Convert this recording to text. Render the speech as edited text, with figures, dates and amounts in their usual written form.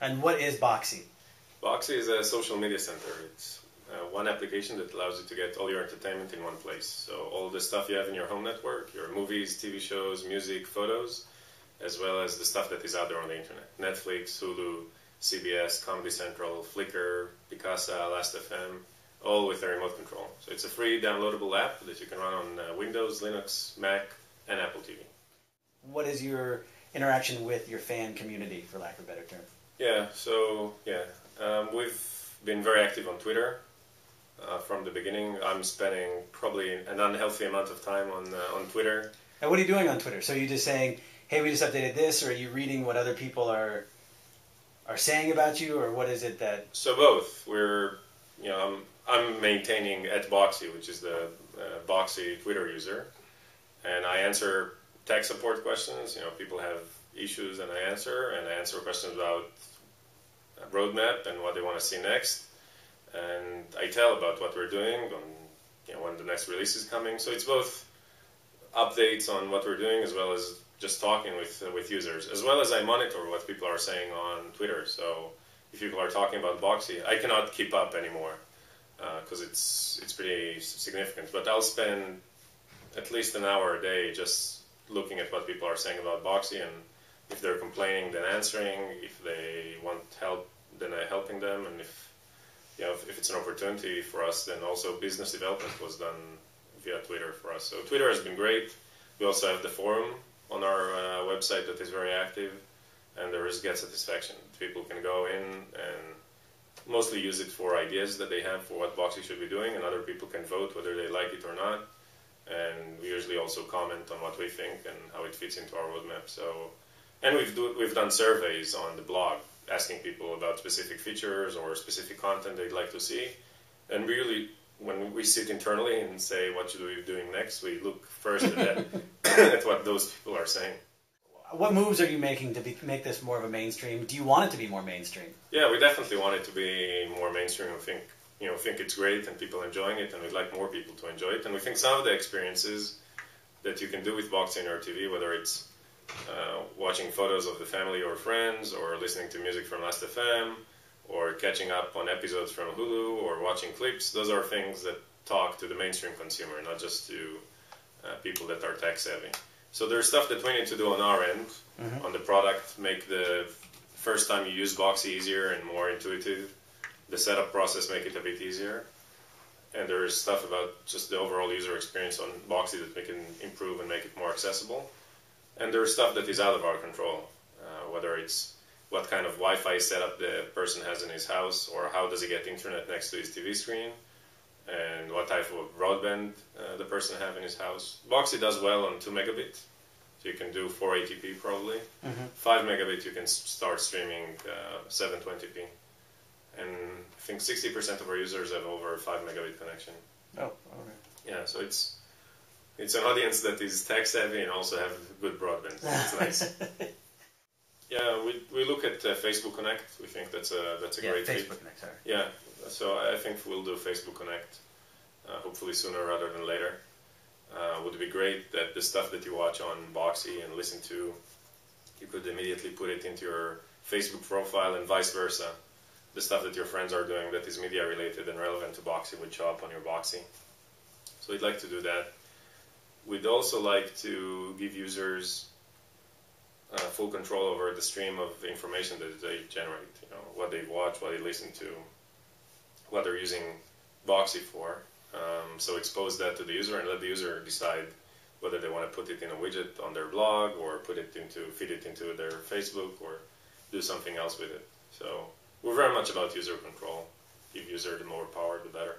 And what is Boxee? Boxee is a social media center. It's one application that allows you to get all your entertainment in one place. So all the stuff you have in your home network, your movies, TV shows, music, photos, as well as the stuff that is out there on the internet. Netflix, Hulu, CBS, Comedy Central, Flickr, Picasa, Last.fm, all with a remote control. So it's a free downloadable app that you can run on Windows, Linux, Mac, and Apple TV. What is your interaction with your fan community, for lack of a better term? We've been very active on Twitter from the beginning. I'm spending probably an unhealthy amount of time on Twitter. And what are you doing on Twitter? So are you just saying, hey, we just updated this, or are you reading what other people are saying about you, or what is it that... So both. I'm maintaining @Boxee, which is the Boxee Twitter user, and I answer tech support questions. People have issues, and I answer questions about roadmap and what they want to see next, and I tell about what we're doing on when the next release is coming. So it's both updates on what we're doing as well as just talking with users, as well as I monitor what people are saying on Twitter. So if people are talking about Boxee, I cannot keep up anymore because it's pretty significant. But I'll spend at least an hour a day just looking at what people are saying about Boxee, and if they're complaining, then answering. If they want help, then helping them. And if it's an opportunity for us, then also business development was done via Twitter for us. So Twitter has been great. We also have the forum on our website that is very active, and there is Get Satisfaction. People can go in and mostly use it for ideas that they have for what Boxee should be doing, and other people can vote whether they like it or not. And we usually also comment on what we think and how it fits into our roadmap. And we've done surveys on the blog asking people about specific features or specific content they'd like to see. And really, when we sit internally and say what should we be doing next, we look first at what those people are saying. What moves are you making to make this more of a mainstream? Do you want it to be more mainstream? Yeah, we definitely want it to be more mainstream. We think it's great and people enjoying it, and we'd like more people to enjoy it. And we think some of the experiences that you can do with Boxee on your TV, whether it's watching photos of the family or friends, or listening to music from Last.fm, or catching up on episodes from Hulu, or watching clips, those are things that talk to the mainstream consumer, not just to people that are tech savvy. So there's stuff that we need to do on our end, on the product, make the first time you use Boxee easier and more intuitive. The setup process, make it a bit easier. And there is stuff about just the overall user experience on Boxee that we can improve and make it more accessible. And there is stuff that is out of our control, whether it's what kind of Wi-Fi setup the person has in his house, or how does he get internet next to his TV screen, and what type of broadband the person have in his house. Boxee does well on 2 megabit, so you can do 480p probably. 5 megabit you can start streaming 720p. And I think 60% of our users have over 5 megabit connection. Oh, okay. Yeah, so it's an audience that is tech savvy and also have good broadband. So it's nice. Yeah, we look at Facebook Connect. We think that's a great Facebook fit. Connect, sorry. Yeah, so I think we'll do Facebook Connect, hopefully sooner rather than later. Would be great that the stuff that you watch on Boxee and listen to, you could immediately put it into your Facebook profile, and vice versa. The stuff that your friends are doing that is media related and relevant to Boxee would show up on your Boxee. So we'd like to do that. We'd also like to give users full control over the stream of information that they generate. What they watch, what they listen to, what they're using Boxee for. So expose that to the user and let the user decide whether they want to put it in a widget on their blog, or feed it into their Facebook, or do something else with it. So we're very much about user control. Give user the more power, the better.